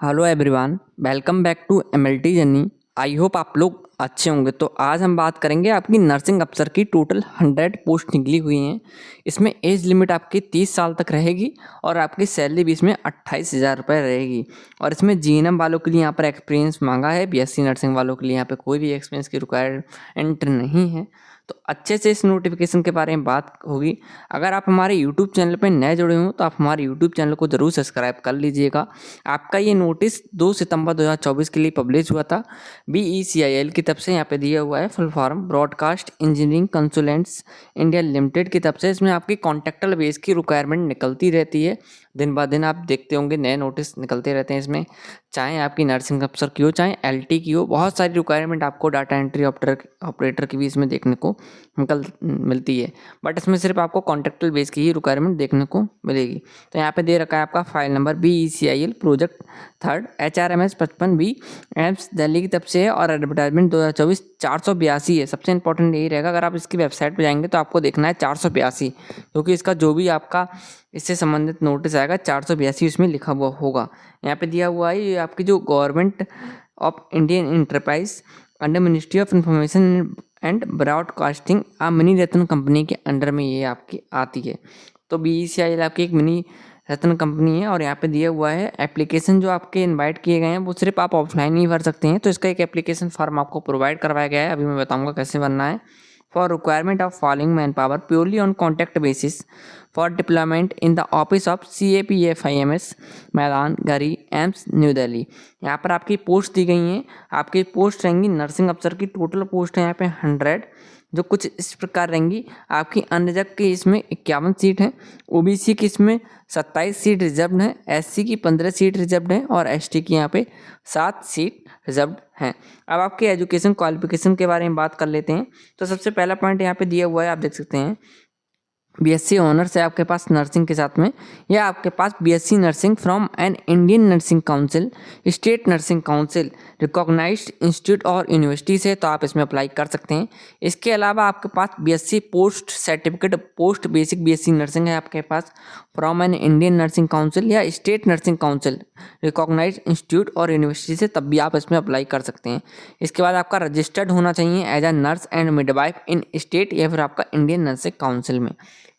Hello everyone, welcome back to MLT journey. I hope आप लोग अच्छे होंगे। तो आज हम बात करेंगे आपकी नर्सिंग अफसर की टोटल 100 पोस्ट निकली हुई हैं। इसमें एज लिमिट आपकी 30 साल तक रहेगी और आपकी सैलरी भी इसमें 28,000 रुपये रहेगी। और इसमें जीएनएम वालों के लिए यहाँ पर एक्सपीरियंस मांगा है। बीएससी नर्सिंग वालों के लिए यहाँ पे कोई भी एक्सपीरियंस की रिक्वायरमेंट नहीं है। तो अच्छे से इस नोटिफिकेशन के बारे में बात होगी। अगर आप हमारे यूट्यूब चैनल पर नए जुड़े हों तो आप हमारे यूट्यूब चैनल को ज़रूर सब्सक्राइब कर लीजिएगा। आपका ये नोटिस 2 सितंबर 2024 के लिए पब्लिश हुआ था। BECIL की तरफ से यहाँ पे दिया हुआ है full form broadcast engineering consultants India limited की तरफ से। इसमें आपकी कॉन्ट्रैक्टल बेस की रिक्वायरमेंट निकलती रहती है। दिन ब दिन आप देखते होंगे नए नोटिस निकलते रहते हैं इसमें, चाहे आपकी नर्सिंग अफसर की हो चाहे LT की हो। बहुत सारी रिक्वायरमेंट आपको डाटा एंट्री ऑपरेटर की भी इसमें देखने को मिलती है। बट इसमें सिर्फ आपको कॉन्ट्रैक्टल बेस की ही रिक्वायरमेंट देखने को मिलेगी। तो यहाँ पे दे रखा है आपका file number BECIL project 3 HRMS 55B AIIMS Delhi की तरफ से है और एडवर्टाइजमेंट 2024 482 है। सबसे इंपॉर्टेंट यही रहेगा, अगर आप इसकी वेबसाइट पर जाएंगे तो आपको देखना है 482, क्योंकि इसका जो भी आपका इससे संबंधित नोटिस आएगा 482 इसमें लिखा हुआ होगा। यहाँ पे दिया हुआ है ये आपकी जो government of Indian enterprise under ministry of information and broadcasting mini Ratna company के अंडर में ये आपकी आती है। तो BECIL आपकी एक मिनी रत्न कंपनी है। और यहाँ पे दिया हुआ है एप्लीकेशन जो आपके इनवाइट किए गए हैं वो सिर्फ आप ऑफलाइन ही भर सकते हैं। तो इसका एक एप्लीकेशन फॉर्म आपको प्रोवाइड करवाया गया है, अभी मैं बताऊंगा कैसे भरना है। For requirement of following man power purely on contact basis for deployment in the office of CAPFIMS मैदान गरी एम्स न्यू दिल्ली। यहाँ पर आपकी पोस्ट दी गई हैं। आपकी पोस्ट रहेंगी नर्सिंग अफसर की टोटल पोस्ट है यहाँ पे 100, जो कुछ इस प्रकार रहेंगी। आपकी अनरिजर्व की इसमें 51 सीट है, OBC की इसमें 27 सीट रिजर्व है, SC की 15 सीट रिजर्व है और ST की यहाँ पे 7 सीट रिजर्व हैं। अब आपके एजुकेशन क्वालिफिकेशन के बारे में बात कर लेते हैं। तो सबसे पहला पॉइंट यहाँ पे दिया हुआ है, आप देख सकते हैं BSc ऑनर्स है आपके पास नर्सिंग के साथ में, या आपके पास BSc nursing from an Indian nursing Council, State nursing council, recognised institute और यूनिवर्सिटी से, तो आप इसमें अप्लाई कर सकते हैं। इसके अलावा आपके पास BSc post certificate post basic BSc nursing है आपके पास from an Indian nursing council या state nursing council, recognised institute और यूनिवर्सिटी से, तब भी आप इसमें अप्लाई कर सकते हैं। इसके बाद आपका रजिस्टर्ड होना चाहिए as a nurse and midwife in state या फिर आपका इंडियन नर्सिंग काउंसिल में।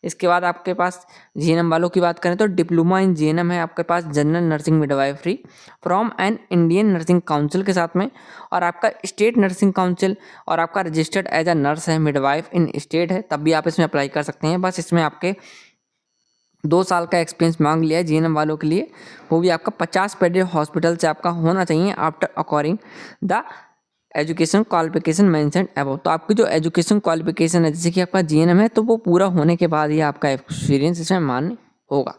इसके बाद आपके पास GNM वालों की बात करें तो डिप्लोमा इन GNM है आपके पास general nursing midwifery from an Indian nursing council के साथ में, और आपका स्टेट नर्सिंग काउंसिल और आपका रजिस्टर्ड एज अ नर्स है मिडवाइफ इन स्टेट है, तब भी आप इसमें अप्लाई कर सकते हैं। बस इसमें आपके 2 साल का एक्सपीरियंस मांग लिया है GNM वालों के लिए, वो भी आपका 50 बेडेड हॉस्पिटल से आपका होना चाहिए after according the education qualification mention above. तो आपकी जो एजुकेशन क्वालिफिकेशन है जैसे कि आपका GNM है तो वो पूरा होने के बाद ही आपका एक्सपीरियंस इसमें मान्य होगा।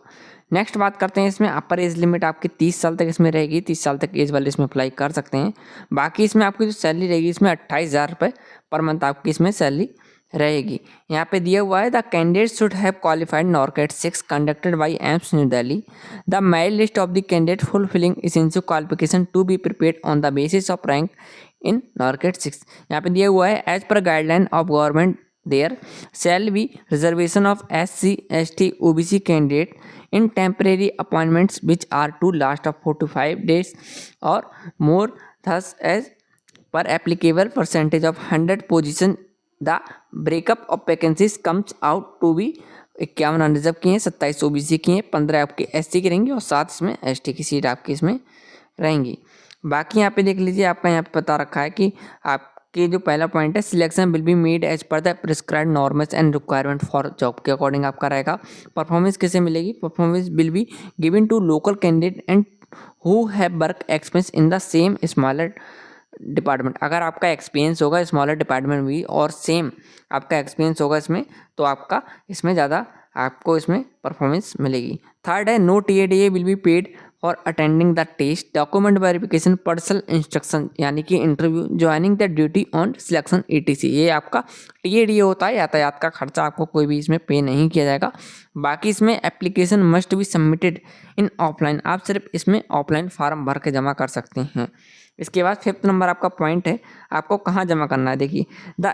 नेक्स्ट बात करते हैं, इसमें अपर एज लिमिट आपकी 30 साल तक इसमें रहेगी। 30 साल तक एज वाले इसमें अप्लाई कर सकते हैं। बाकी इसमें आपकी जो सैलरी रहेगी इसमें 28,000 रुपये पर मंथ आपकी इसमें सैलरी रहेगी। यहाँ पे दिया हुआ है the candidate should have qualified NORCET 6 conducted by AIIMS New Delhi. The merit list of the candidate fulfilling essential qualification to be prepared on the basis of rank in NORCET 6। यहाँ पे दिया हुआ है as per guideline of government there shall be reservation of SC ST OBC candidate in temporary appointments which are to last of 4 to 5 days और more thus as पर applicable percentage of 100 position the breakup of vacancies comes out to be 51 unreserved की हैं, 27 OBC की हैं, 15 आपके SC की रहेंगी और 7 इसमें ST की सीट आपकी इसमें रहेंगी। बाकी यहाँ पे देख लीजिए, आपका यहाँ पे बता रखा है कि आपके जो पहला पॉइंट है selection will be made as per the prescribed norms and requirement for job के अकॉर्डिंग आपका रहेगा। परफॉर्मेंस कैसे मिलेगी? Performance will be given to local candidate and who have work experience in the same smaller department. अगर आपका experience होगा smaller department भी और सेम आपका एक्सपीरियंस होगा इसमें, तो आपका इसमें ज़्यादा आपको इसमें परफॉर्मेंस मिलेगी। थर्ड है no TADA will be paid for attending the test document verification personal instruction यानी कि interview joining the duty on selection ETC। ये आपका TADA होता है, यातायात का खर्चा आपको कोई भी इसमें पे नहीं किया जाएगा। बाकी इसमें application must be submitted in offline, आप सिर्फ इसमें ऑफलाइन फार्म भर के जमा कर सकते हैं। इसके बाद 5th नंबर आपका पॉइंट है, आपको कहाँ जमा करना है। देखिए the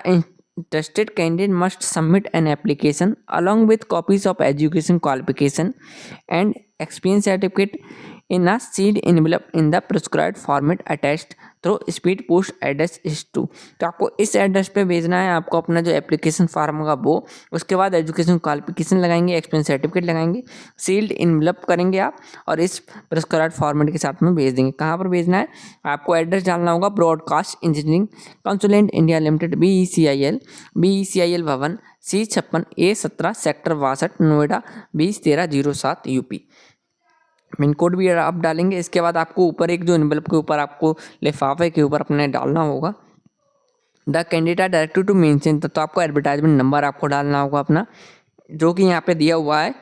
interested candidate must submit an application along with copies of education qualification and experience certificate in a sealed envelope in the prescribed format attached through speed post address is to. तो आपको इस address पे भेजना है आपको अपना जो application form होगा वो। उसके बाद एजुकेशन क्वालिफिकेशन लगाएंगे, एक्सपीरियंस सर्टिफिकेट लगाएंगे, सील्ड एनवेलप करेंगे आप और इस प्रिस्क्राइब्ड फॉर्मेट के साथ में भेज देंगे। कहाँ पर भेजना है? आपको एड्रेस डालना होगा broadcast engineering consultant India limited BECIL भवन C56A17 sector 62 Noida 201307 UP. Pin code भी आप डालेंगे। इसके बाद आपको ऊपर एक जो एनवेलप के ऊपर आपको लिफाफे के ऊपर अपने डालना होगा the candidate are directed to mention, तो आपको एडवर्टाइजमेंट नंबर आपको डालना होगा अपना, जो कि यहाँ पे दिया हुआ है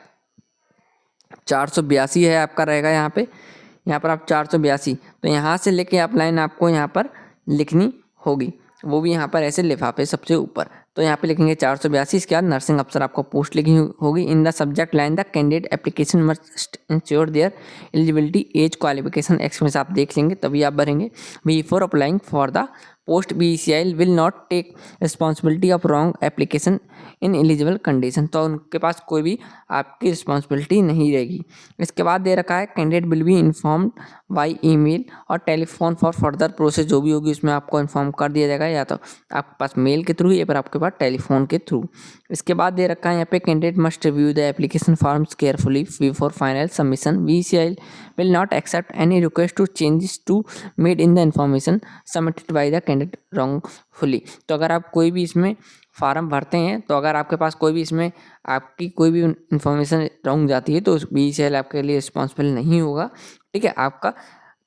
482 है आपका रहेगा यहाँ पर आप 482, तो यहाँ से लेके आप लाइन आपको यहाँ पर लिखनी होगी, वो भी यहाँ पर ऐसे लिफाफे सबसे ऊपर। तो यहाँ पे लिखेंगे 482। इसके बाद नर्सिंग अफसर आपको पोस्ट लिखनी होगी। In the subject line the candidate application must ensure their eligibility age qualification experience आप देख लेंगे तभी आप भरेंगे। Before applying for the post BECIL will not take responsibility of wrong application ineligible condition, तो उनके पास कोई भी आपकी रिस्पॉन्सिबिलिटी नहीं रहेगी। इसके बाद दे रखा है candidate will be informed by email और टेलीफोन फॉर फर्दर प्रोसेस, जो भी होगी उसमें आपको इन्फॉर्म कर दिया जाएगा, या तो आपके पास मेल के थ्रू या फिर आपके पास टेलीफोन के थ्रू। इसके बाद दे रखा है यहाँ पे candidate must review the application forms carefully before final submission. BECIL will not accept any request to changes to made in the information submitted by the candidate wrongfully। तो अगर आप कोई भी इसमें फार्म भरते हैं तो अगर आपके पास कोई भी इसमें आपकी कोई भी इन्फॉर्मेशन रॉन्ग जाती है तो BECIL आपके लिए रिस्पॉन्सिबल नहीं होगा, ठीक है आपका।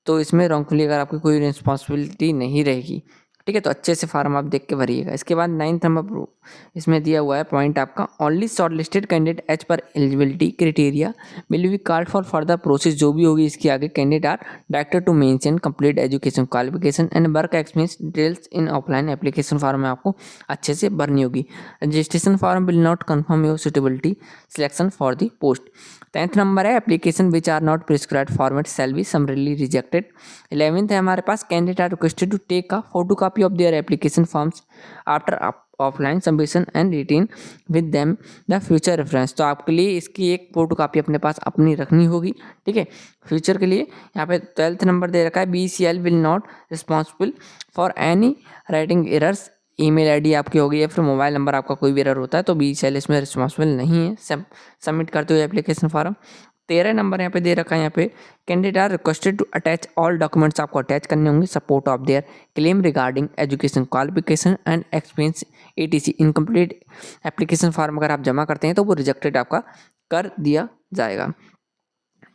तो इसमें रॉन्गफुली अगर आपकी कोई रिस्पॉन्सिबिलिटी नहीं रहेगी, ठीक है। तो अच्छे से फार्म आप देख के भरिएगा। इसके बाद 9th नंबर इसमें दिया हुआ है पॉइंट आपका only shortlisted candidate as per eligibility criteria will be called for further process, जो भी होगी इसके आगे candidate are directed to mention complete education qualification and work experience details in offline application form में आपको अच्छे से भरनी होगी। Registration form will not confirm your suitability selection for the post. 10th number है application which are not prescribed format shall be summarily rejected. 11th है हमारे पास candidate are requested to take a photo copy of their application forms after offline submission and retain with them the future reference. तो आपके लिए इसकी एक photo copy अपने पास अपनी रखनी होगी, ठीक है, फ्यूचर के लिए। यहाँ पे 12th नंबर दे रखा है BECIL will not responsible for any writing errors. Email ID आपकी होगी या फिर मोबाइल नंबर आपका कोई भी एरर होता है तो BECIL इसमें रिस्पॉन्सिबल नहीं है सबमिट करते हुए एप्लीकेशन फॉर्म। 13 नंबर यहाँ पे दे रखा है, यहाँ पे candidate are requested to attach all documents आपको अटैच करने होंगे support of their claim regarding education qualification and experience ETC। Incomplete application form अगर आप जमा करते हैं तो वो रिजेक्टेड आपका कर दिया जाएगा।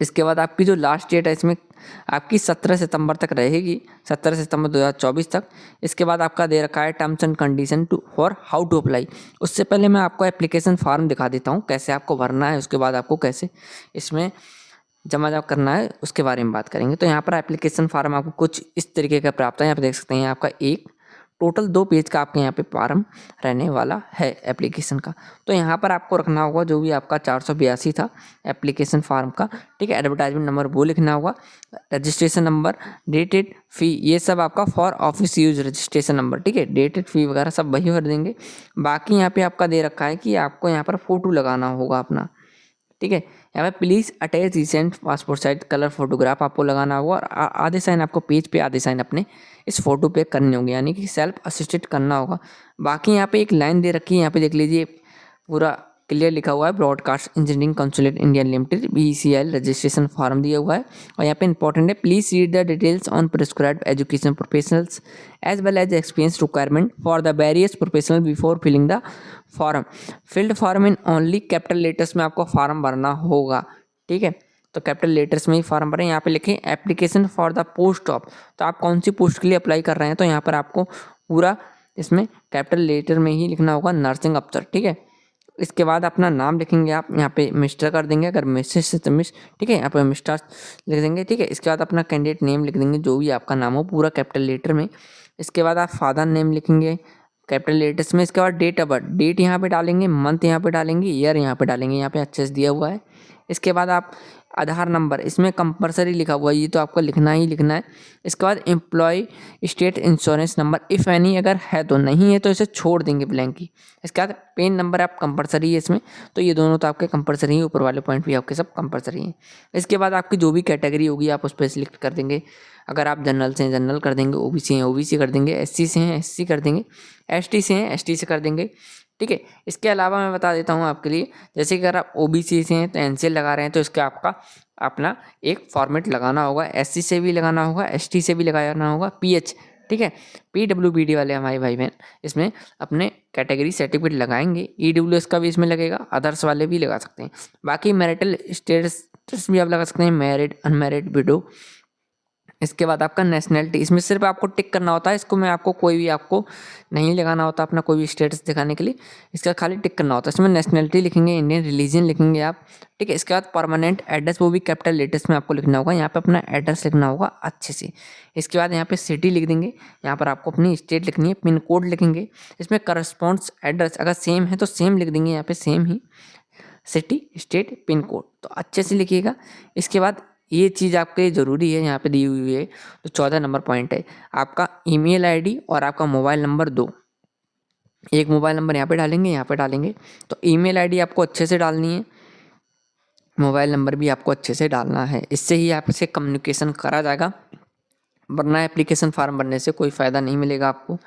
इसके बाद आपकी जो लास्ट डेट है इसमें आपकी 17 सितंबर तक रहेगी, 17 सितंबर 2024 तक। इसके बाद आपका दे रखा है terms and condition to for how to apply. उससे पहले मैं आपको एप्लीकेशन फॉर्म दिखा देता हूँ कैसे आपको भरना है, उसके बाद आपको कैसे इसमें जमा करना है उसके बारे में बात करेंगे। तो यहाँ पर एप्लीकेशन फॉर्म आपको कुछ इस तरीके का प्राप्त है। यहाँ पर देख सकते हैं आपका एक टोटल 2 पेज का आपके यहाँ पे फॉर्म रहने वाला है एप्लीकेशन का। तो यहाँ पर आपको रखना होगा जो भी आपका 482 था एप्लीकेशन फॉर्म का, ठीक है। एडवर्टाइजमेंट नंबर वो लिखना होगा, रजिस्ट्रेशन नंबर, डेटेड फ़ी, ये सब आपका for office use registration number, ठीक है। डेटेड फ़ी वगैरह सब वही भर देंगे। बाकी यहाँ पे आपका दे रखा है कि आपको यहाँ पर फ़ोटो लगाना होगा अपना, ठीक है। यहाँ पे please attach recent passport size colour photograph आपको लगाना होगा और आधे साइन आपको पेज पे आधे साइन अपने इस फोटो पे करने होंगे, यानी कि सेल्फ असिस्टेड करना होगा। बाकी यहाँ पे एक लाइन दे रखी है, यहाँ पे देख लीजिए पूरा क्लियर लिखा हुआ है broadcast engineering consultant India limited BECIL registration form दिया हुआ है। और यहाँ पे इंपॉर्टेंट है please read the details on prescribed education professionals as well as experience requirement for the various professional before filling the form. Filled form in only capital letters में आपको form भरना होगा, ठीक है। तो कैपिटल लेटर्स में ही form भरें। यहाँ पे लिखें application for the post of, तो आप कौन सी पोस्ट के लिए अप्लाई कर रहे हैं तो यहाँ पर आपको पूरा इसमें कैपिटल लेटर में ही लिखना होगा नर्सिंग अफसर, ठीक है। इसके बाद अपना नाम लिखेंगे आप, यहाँ पे मिस्टर कर देंगे, अगर मिसेस से तो मिस, ठीक है, यहाँ पे मिस्टर लिख देंगे, ठीक है। इसके बाद अपना कैंडिडेट नेम लिख देंगे जो भी आपका नाम हो पूरा कैपिटल लेटर में। इसके बाद आप फादर नेम लिखेंगे कैपिटल लेटर्स में। इसके बाद डेट ऑफ बर्थ, डेट यहाँ पे डालेंगे, मंथ यहाँ पे डालेंगे, ईयर यहाँ पे डालेंगे, यहाँ पे अच्छे से दिया हुआ है। इसके बाद आप आधार नंबर इसमें कंपलसरी लिखा हुआ है, ये तो आपको लिखना ही लिखना है। इसके बाद employ state insurance number if any, अगर है तो, नहीं है तो इसे छोड़ देंगे ब्लैंक ही। इसके बाद पेन नंबर आप कंपलसरी है इसमें, तो ये दोनों तो आपके कंपलसरी हैं, ऊपर वाले पॉइंट भी आपके सब कंपलसरी हैं। इसके बाद आपकी जो भी कैटेगरी होगी आप उस पर सिलेक्ट कर देंगे। अगर आप जनरल से हैं जनरल कर देंगे, ओबीसी हैं ओबीसी कर देंगे, एससी से हैं एससी कर देंगे, एसटी से हैं एसटी से कर देंगे। ठीक है, इसके अलावा मैं बता देता हूँ आपके लिए, जैसे कि अगर आप ओबीसी से हैं तो एनसीएल लगा रहे हैं तो इसका आपका अपना एक फॉर्मेट लगाना होगा, एससी से भी लगाना होगा, एसटी से भी लगाना होगा, पीएच, ठीक है, पीडब्ल्यूबीडी वाले हमारे भाई बहन इसमें अपने कैटेगरी सर्टिफिकेट लगाएंगे। ईडब्ल्यूएस का भी इसमें लगेगा, अदर्स वाले भी लगा सकते हैं। बाकी मैरिटल स्टेटस भी आप लगा सकते हैं, मैरिड, अनमैरिड, विडो। इसके बाद आपका नेशनलिटी, इसमें सिर्फ आपको टिक करना होता है, इसको मैं आपको कोई भी आपको नहीं लगाना होता अपना कोई भी स्टेटस दिखाने के लिए, इसका खाली टिक करना होता है। इसमें नेशनलिटी लिखेंगे, इंडियन रिलीजन लिखेंगे आप, ठीक है। इसके बाद परमानेंट एड्रेस, वो भी कैपिटल लेटर्स में आपको लिखना होगा, यहाँ पे अपना एड्रेस लिखना होगा अच्छे से। इसके बाद यहाँ पे सिटी लिख देंगे, यहाँ पर आपको अपनी स्टेट लिखनी है, पिन कोड लिखेंगे। इसमें करस्पॉन्ड्स एड्रेस अगर सेम है तो सेम लिख देंगे, यहाँ पे सेम ही सिटी स्टेट पिन कोड, तो अच्छे से लिखिएगा। इसके बाद ये चीज़ आपके लिए ज़रूरी है, यहाँ पे दी हुई है, तो 14 नंबर पॉइंट है आपका ईमेल आईडी और आपका मोबाइल नंबर दो। एक मोबाइल नंबर यहाँ पे डालेंगे, यहाँ पे डालेंगे, तो ईमेल आईडी आपको अच्छे से डालनी है, मोबाइल नंबर भी आपको अच्छे से डालना है, इससे ही आपसे कम्युनिकेशन करा जाएगा, वरना एप्लीकेशन फॉर्म भरने से कोई फ़ायदा नहीं मिलेगा आपको।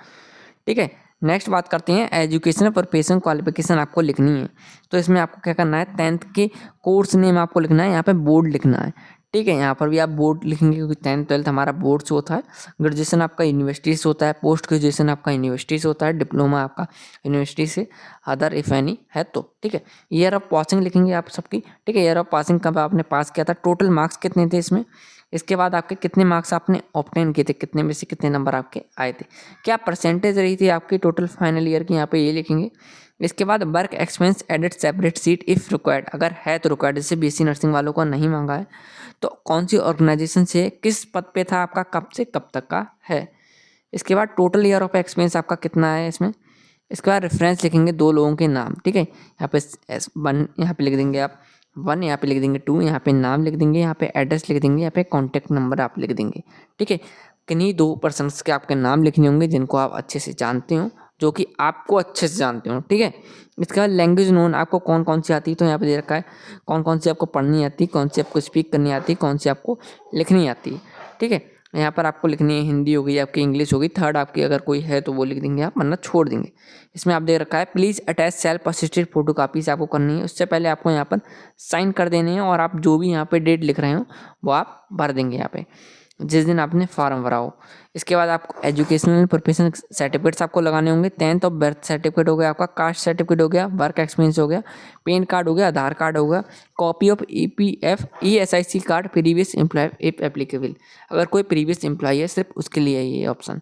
ठीक है, नेक्स्ट बात करते हैं एजुकेशनल प्रोफेशनल क्वालिफिकेशन आपको लिखनी है। तो इसमें आपको क्या करना है, 10th के कोर्स नेम आपको लिखना है, यहाँ पे बोर्ड लिखना है। ठीक है, यहाँ पर भी आप बोर्ड लिखेंगे क्योंकि 10th 12th हमारा बोर्ड से होता है, ग्रेजुएशन आपका यूनिवर्सिटी से होता है, पोस्ट ग्रेजुएशन आपका यूनिवर्सिटी से होता है, डिप्लोमा आपका यूनिवर्सिटी से, अदर इफ एनी है तो। ठीक है, ईयर ऑफ पासिंग लिखेंगे आप सबकी। ठीक है, ईयर ऑफ पासिंग कब आपने पास किया था, टोटल मार्क्स कितने थे इसमें, इसके बाद आपके कितने मार्क्स आपने ऑब्टेन किए थे, कितने में से कितने नंबर आपके आए थे, क्या परसेंटेज रही थी आपकी टोटल फाइनल ईयर की, यहाँ पे ये लिखेंगे। इसके बाद work expense edit separate seat if required, अगर है तो रिक्वायर्ड, जैसे बीएससी नर्सिंग वालों को नहीं मांगा है तो कौन सी ऑर्गेनाइजेशन से, किस पद पे था आपका, कब से कब तक का है। इसके बाद टोटल ईयर ऑफ एक्सपेंस आपका कितना है इसमें। इसके बाद रेफरेंस लिखेंगे 2 लोगों के नाम। ठीक है, यहाँ पे S1 यहाँ पे लिख देंगे आप 1, यहाँ पे लिख देंगे 2, यहाँ पे नाम लिख देंगे, यहाँ पे एड्रेस लिख देंगे, यहाँ पे कॉन्टैक्ट नंबर आप लिख देंगे। ठीक है, किन्हीं 2 पर्सन्स के आपके नाम लिखने होंगे जिनको आप अच्छे से जानते हो, जो कि आपको अच्छे से जानते हो। ठीक है, इसके बाद लैंग्वेज नोन आपको कौन कौन सी आती है, तो यहाँ पे दे रखा है कौन कौन सी आपको पढ़नी आती है, कौन सी आपको स्पीक करनी आती है, कौन सी आपको लिखनी आती है। ठीक है, यहाँ पर आपको लिखनी है हिंदी हो गई आपकी, इंग्लिश हो गई, थर्ड आपकी अगर कोई है तो वो लिख देंगे आप, वरना छोड़ देंगे। इसमें आप दे रखा है please attach self assisted photo copies आपको करनी है, उससे पहले आपको यहाँ पर साइन कर देने हैं, और आप जो भी यहाँ पे डेट लिख रहे हो वो आप भर देंगे यहाँ पे जिस दिन आपने फॉर्म भरा हो। इसके बाद आपको एजुकेशनल प्रोफेशनल सर्टिफिकेट्स आपको लगाने होंगे, 10th ऑफ बर्थ सर्टिफिकेट हो गया आपका, कास्ट सर्टिफिकेट हो गया, वर्क एक्सपीरियंस हो गया, पैन कार्ड हो गया, आधार कार्ड हो गया, copy of EPF ESIC card, previous employ if applicable, अगर कोई प्रीवियस एम्प्लॉय है सिर्फ उसके लिए ये ऑप्शन।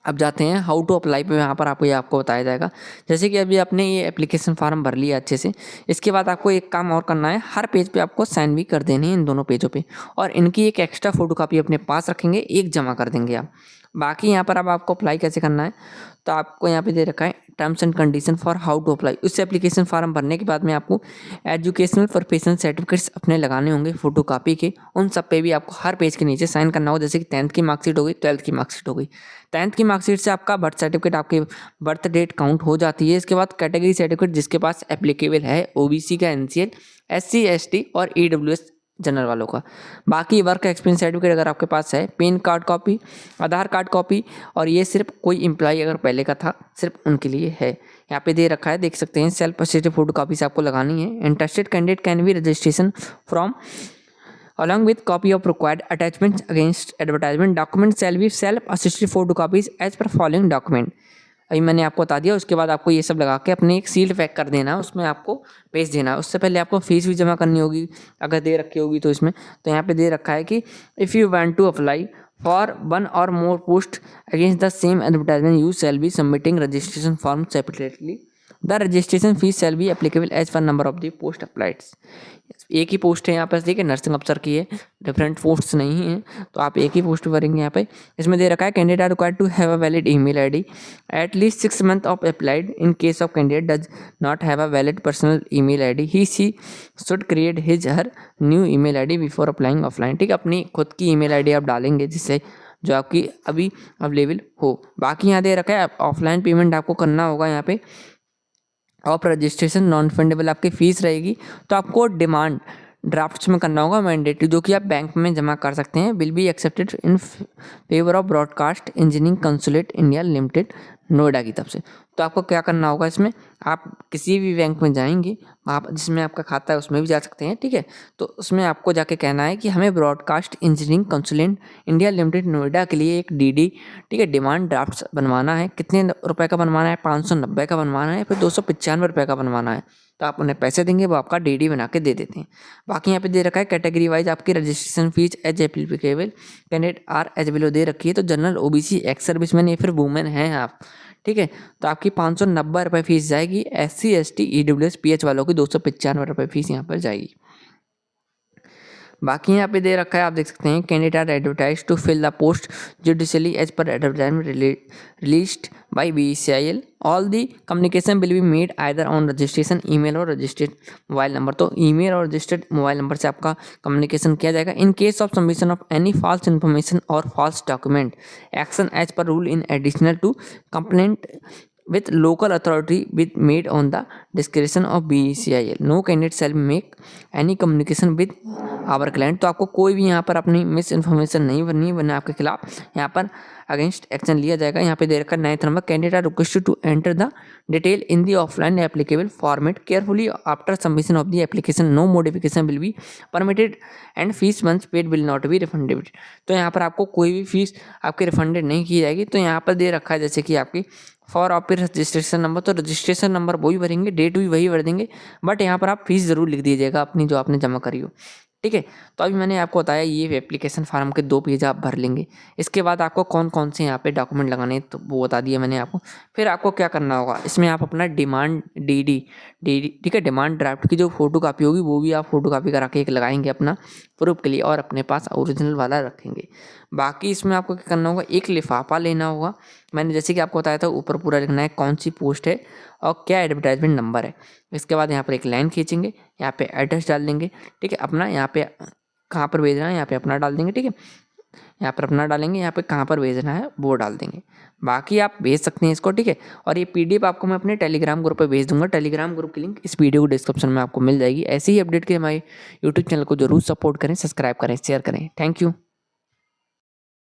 अब जाते हैं हाउ टू अप्लाई पे, यहाँ पर आपको बताया जाएगा। जैसे कि अभी आपने ये एप्लीकेशन फॉर्म भर लिया अच्छे से, इसके बाद आपको एक काम और करना है, हर पेज पे आपको साइन भी कर देने हैं इन दोनों पेजों पे, और इनकी एक एक्स्ट्रा फोटोकॉपी अपने पास रखेंगे, एक जमा कर देंगे आप। बाकी यहाँ पर अब आपको अप्लाई कैसे करना है, तो आपको यहाँ पे दे रखा है terms and condition for how to apply. उस एप्लीकेशन फॉर्म भरने के बाद में आपको एजुकेशनल प्रोफेशनल सर्टिफिकेट्स अपने लगाने होंगे फोटोकॉपी के, उन सब पे भी आपको हर पेज के नीचे साइन करना होगा। जैसे कि 10th की मार्कशीट हो गई, 12th की मार्कशीट हो गई। 10th की मार्कशीट से आपका बर्थ सर्टिफिकेट, आपकी बर्थ डेट काउंट हो जाती है। इसके बाद कैटेगरी सर्टिफिकेट जिसके पास एप्लीकेबल है, ओबीसी का एनसीएल, SC ST और EWS जनरल वालों का। बाकी वर्क एक्सपीरियंस सर्टिफिकेट अगर आपके पास है, पैन कार्ड कॉपी, आधार कार्ड कॉपी, और ये सिर्फ कोई एम्प्लॉय अगर पहले का था सिर्फ उनके लिए है। यहाँ पे दे रखा है, देख सकते हैं, सेल्फ असिस्टेड फोटो कापीज आपको लगानी है। Interested candidate can be registration from along with copy of required attachments against advertisement document shall be self assisted photocopies as per following document। अभी मैंने आपको बता दिया। उसके बाद आपको ये सब लगा के अपनी एक सील पैक कर देना, उसमें आपको भेज देना। उससे पहले आपको फीस भी जमा करनी होगी अगर दे रखी होगी तो इसमें, तो यहाँ पे दे रखा है कि if you want to apply for 1 or more post against the same advertisement you shall be submitting registration form separately the registration fees shall be applicable as per number of the post applied. एक ही post है यहाँ पर, देखिए nursing अफसर की है, different post नहीं है, तो आप एक ही पोस्ट भरेंगे यहाँ पे। इसमें दे रखा है candidate are required to have a valid email ID at least 6 month of applied. In case of candidate does not have a valid personal email ID he she should create his her new email ID before applying offline. ठीक है, अपनी खुद की email ID आप डालेंगे जिससे जो आपकी अभी अवेलेबल हो। बाकी यहाँ दे रखा है ऑफलाइन पेमेंट आपको करना होगा यहाँ पे। ऑफ रजिस्ट्रेशन नॉन फंडेबल आपकी फीस रहेगी, तो आपको डिमांड ड्राफ्ट्स में करना होगा मैंडेटरी, जो कि आप बैंक में जमा कर सकते हैं। Will be accepted in favour of broadcast engineering consulate India limited Noida की तरफ से। तो आपको क्या करना होगा इसमें, आप किसी भी बैंक में जाएंगे, आप जिसमें आपका खाता है उसमें भी जा सकते हैं, ठीक है। तो उसमें आपको जाके कहना है कि हमें broadcast engineering consulate India limited Noida के लिए एक डीडी, ठीक है, डिमांड ड्राफ्ट बनवाना है। कितने रुपए का बनवाना है, 590 का बनवाना है, फिर 295 रुपये का बनवाना है। तो आप उन्हें पैसे देंगे, वो आपका डीडी बना के दे देते हैं। बाकी यहाँ पे दे रखा है कैटेगरी वाइज आपकी registration fees as applicable candidate are as below दे रखी है। तो जनरल, ओबीसी, एक्स सर्विसमैन या फिर वुमेन हैं आप, ठीक है, तो आपकी 590 रुपये फीस जाएगी। SC ST EWS PH वालों की 295 रुपये फीस यहाँ पर जाएगी। बाकी यहाँ पे दे रखा है, आप देख सकते हैं candidate are advertise to fill the post judicially as per advertisement released by BCIL। All the communication will be made either on registration email और रजिस्टर्ड मोबाइल नंबर। तो ईमेल और रजिस्टर्ड मोबाइल नंबर से आपका communication किया जाएगा। In case of submission of any false information और false document action as per rule in additional to complaint with local authority with made on the discretion of BCIL. No candidate shall make any communication with our client। तो आपको कोई भी यहाँ पर अपनी miss information नहीं बननी है, वरना आपके खिलाफ यहाँ पर अगेंस्ट एक्शन लिया जाएगा। यहाँ पे दे रखा है 9th number, candidate are requested to enter the detail in the offline applicable format carefully after submission of the application. No modification will be permitted and fees once paid will not be refunded. तो यहाँ पर आपको कोई भी fees आपकी refunded नहीं की जाएगी। तो यहाँ पर दे रखा है जैसे कि आपकी फॉर ऑफ रजिस्ट्रेशन नंबर, तो रजिस्ट्रेशन नंबर वही भरेंगे, डेट भी वही भर देंगे, बट यहाँ पर आप फीस ज़रूर लिख दीजिएगा अपनी जो आपने जमा करी हो, ठीक है। तो अभी मैंने आपको बताया ये एप्लीकेशन फार्म के 2 पेज आप भर लेंगे। इसके बाद आपको कौन कौन से यहाँ पे डॉक्यूमेंट लगाने हैं तो वो बता दिया मैंने आपको। फिर आपको क्या करना होगा, इसमें आप अपना डिमांड डीडी, ठीक है, डिमांड ड्राफ्ट की जो फोटो कापी होगी वो भी आप फोटो कापी करा के एक लगाएंगे अपना प्रूफ के लिए, और अपने पास ओरिजिनल वाला रखेंगे। बाकी इसमें आपको क्या करना होगा, एक लिफाफा लेना होगा। मैंने जैसे कि आपको बताया था ऊपर पूरा लिखना है कौन सी पोस्ट है और क्या एडवर्टाइजमेंट नंबर है। इसके बाद यहाँ पर एक लाइन खींचेंगे, यहाँ पे एड्रेस डाल देंगे, ठीक है, अपना यहाँ पे कहाँ पर भेजना है यहाँ पे अपना डाल देंगे, ठीक है, यहाँ पर अपना डालेंगे, यहाँ पे कहाँ पर भेजना है वो डाल देंगे। बाकी आप भेज सकते हैं इसको, ठीक है। और ये PDF आपको मैं अपने टेलीग्राम ग्रुप पे भेज दूंगा। टेलीग्राम ग्रुप की लिंक इस वीडियो को डिस्क्रिप्शन में आपको मिल जाएगी। ऐसे ही अपडेट के हमारे यूट्यूब चैनल को जरूर सपोर्ट करें, सब्सक्राइब करें, शेयर करें। Thank you.